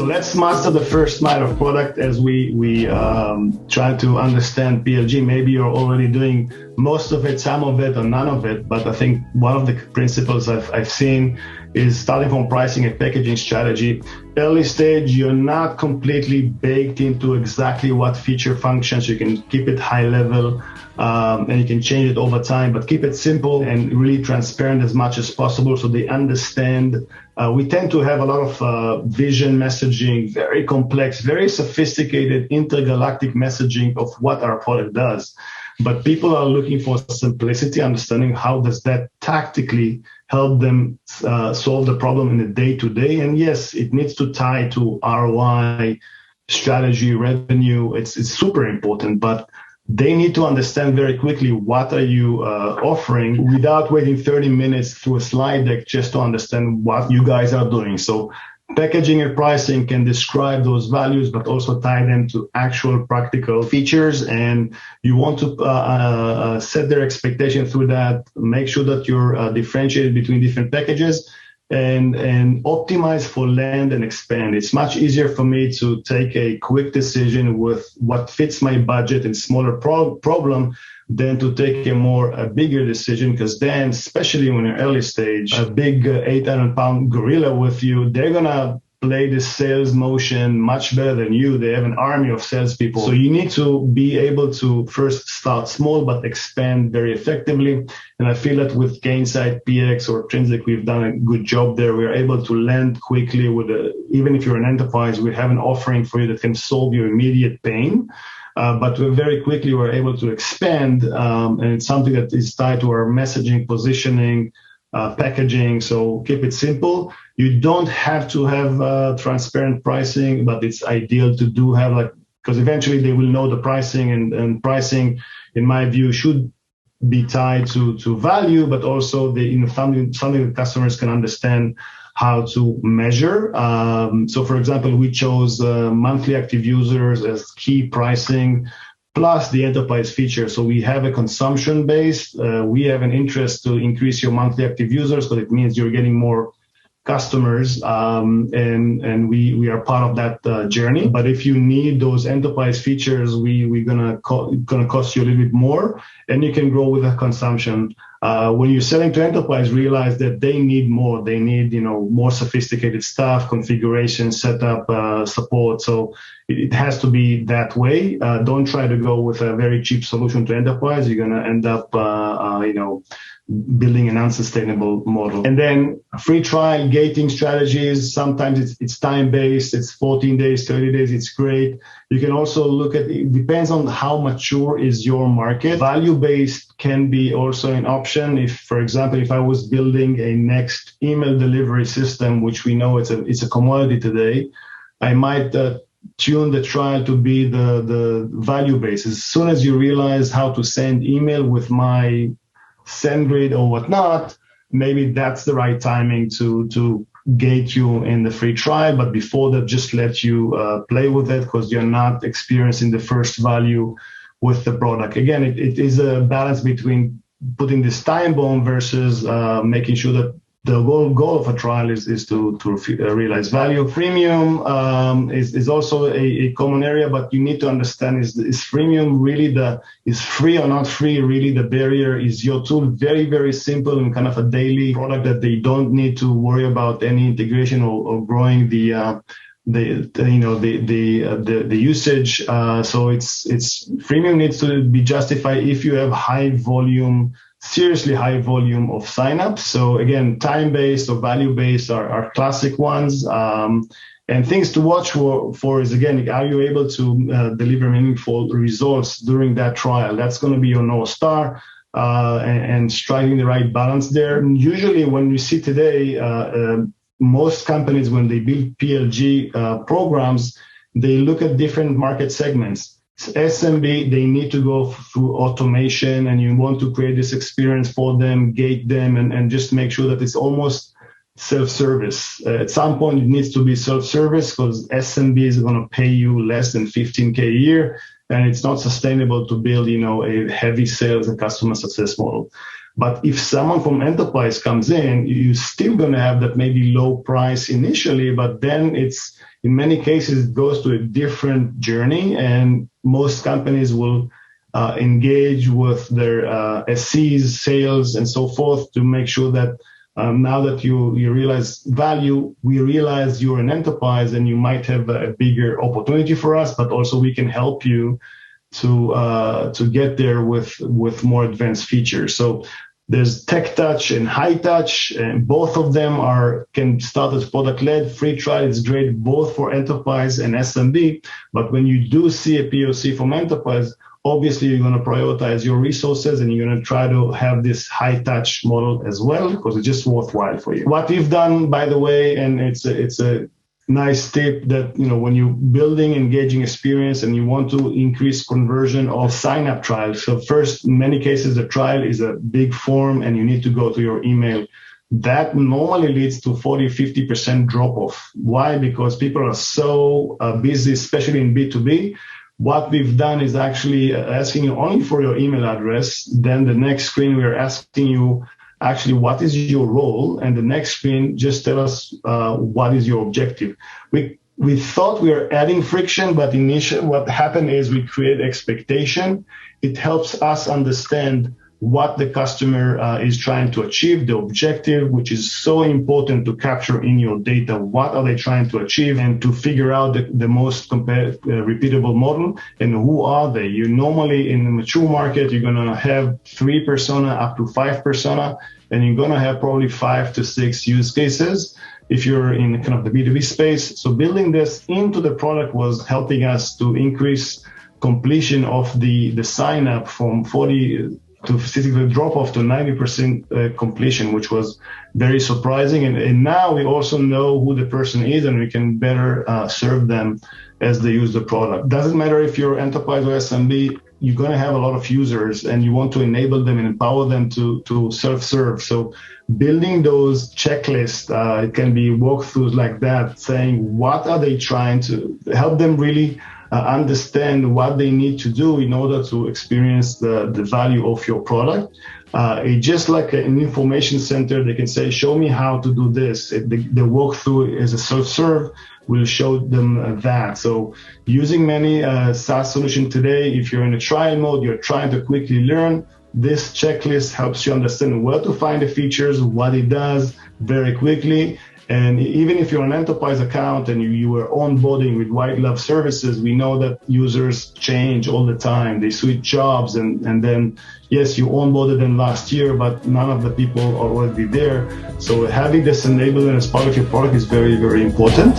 let's master the first mile of product as we try to understand PLG. Maybe you're already doing most of it, some of it, or none of it. But I think one of the principles I've seen is starting from pricing and packaging strategy. Early stage, you're not completely baked into exactly what feature functions. You can keep it high level and you can change it over time, but keep it simple and really transparent as much as possible so they understand. We tend to have a lot of vision messaging, very complex, very sophisticated intergalactic messaging of what our product does. But people are looking for simplicity, understanding how does that tactically help them solve the problem in the day-to-day. And yes, it needs to tie to ROI, strategy, revenue. It's super important, but they need to understand very quickly what are you offering without waiting 30 minutes through a slide deck just to understand what you guys are doing. So packaging and pricing can describe those values, but also tie them to actual practical features. And you want to set their expectation through that, make sure that you're differentiated between different packages and optimize for land and expand. It's much easier for me to take a quick decision with what fits my budget and smaller problem than to take a bigger decision, because then, especially when you're early stage, a big 800-pound gorilla with you, they're going to play the sales motion much better than you. They have an army of salespeople. So you need to be able to first start small, but expand very effectively. And I feel that with Gainsight PX or Trinsic, we've done a good job there. We're able to land quickly with even if you're an enterprise, we have an offering for you that can solve your immediate pain. But very quickly we're able to expand, and it's something that is tied to our messaging, positioning, packaging. So keep it simple. You don't have to have transparent pricing, but it's ideal to have because eventually they will know the pricing, and pricing, in my view, should be tied to value, but also something that customers can understand how to measure. So for example, we chose monthly active users as key pricing plus the enterprise feature. So we have a consumption based. We have an interest to increase your monthly active users, because it means you're getting more customers, and we are part of that journey. But if you need those enterprise features, we're gonna cost you a little bit more, and you can grow with the consumption. When you're selling to enterprise, realize that they need more. They need more sophisticated stuff, configuration, setup, support. So it has to be that way. Don't try to go with a very cheap solution to enterprise. You're gonna end up building an unsustainable model. And then free trial, gating strategies. Sometimes it's time-based. It's 14 days, 30 days. It's great. You can also look at, it depends on how mature is your market. Value-based can be also an option. If, for example, if I was building a next email delivery system, which we know it's a commodity today, I might tune the trial to be the value-based. As soon as you realize how to send email with my SendGrid or whatnot, maybe that's the right timing to gate you in the free trial. But before that, just let you play with it, because you're not experiencing the first value with the product. Again, it is a balance between putting this time bomb versus making sure that the goal of a trial is to realize value. Freemium is also a common area, but you need to understand is freemium really is free or not free? Really, the barrier is your tool very, very simple and kind of a daily product that they don't need to worry about any integration or growing the usage. So it's freemium needs to be justified if you have seriously high volume of signups. So again, time-based or value-based are classic ones. And things to watch for is, again, are you able to deliver meaningful results during that trial? That's going to be your North Star, and striking the right balance there. And usually when we see today, most companies, when they build PLG programs, they look at different market segments. SMB, they need to go through automation, and you want to create this experience for them, gate them, and just make sure that it's almost self-service. At some point, it needs to be self-service, because SMB is going to pay you less than $15K a year, and it's not sustainable to build, a heavy sales and customer success model. But if someone from enterprise comes in, you're still going to have that maybe low price initially, but then it's in many cases, it goes to a different journey, and most companies will engage with their SCs, sales, and so forth to make sure that now that you realize value, we realize you're an enterprise and you might have a bigger opportunity for us, but also we can help you to get there with more advanced features. So there's tech touch and high touch, and both of them can start as product led. Free trial is great both for enterprise and SMB, but when you do see a POC from enterprise, obviously you're going to prioritize your resources and you're going to try to have this high touch model as well, because it's just worthwhile for you. What we've done, by the way, and it's a nice tip, that when you're building engaging experience and you want to increase conversion of sign-up trials. So first, in many cases, the trial is a big form and you need to go to your email. That normally leads to 40-50% drop-off. Why? Because people are so busy, especially in B2B. What we've done is actually asking you only for your email address. Then the next screen, we're asking you actually what is your role, and the next screen just tell us what is your objective. We thought we were adding friction, but initially what happened is we create expectation. It helps us understand what the customer is trying to achieve, the objective, which is so important to capture in your data. What are they trying to achieve, and to figure out the most repeatable model, and who are they? You normally, in the mature market, you're going to have 3 persona up to 5 persona, and you're going to have probably 5 to 6 use cases if you're in kind of the B2B space. So building this into the product was helping us to increase completion of the sign up from 40 to physical drop off to 90% completion, which was very surprising. And now we also know who the person is, and we can better serve them as they use the product. Doesn't matter if you're enterprise or SMB, you're going to have a lot of users and you want to enable them and empower them to self-serve. So building those checklists, it can be walkthroughs like that, saying what are they trying to help them really understand what they need to do in order to experience the value of your product. It's just like an information center. They can say, show me how to do this. The walkthrough is a self-serve will show them that. So using many SaaS solutions today, if you're in a trial mode, you're trying to quickly learn, this checklist helps you understand where to find the features, what it does very quickly. And even if you're an enterprise account and you are onboarding with white glove services, we know that users change all the time. They switch jobs, and then, yes, you onboarded them last year, but none of the people are already there. So having this enablement as part of your product is very, very important.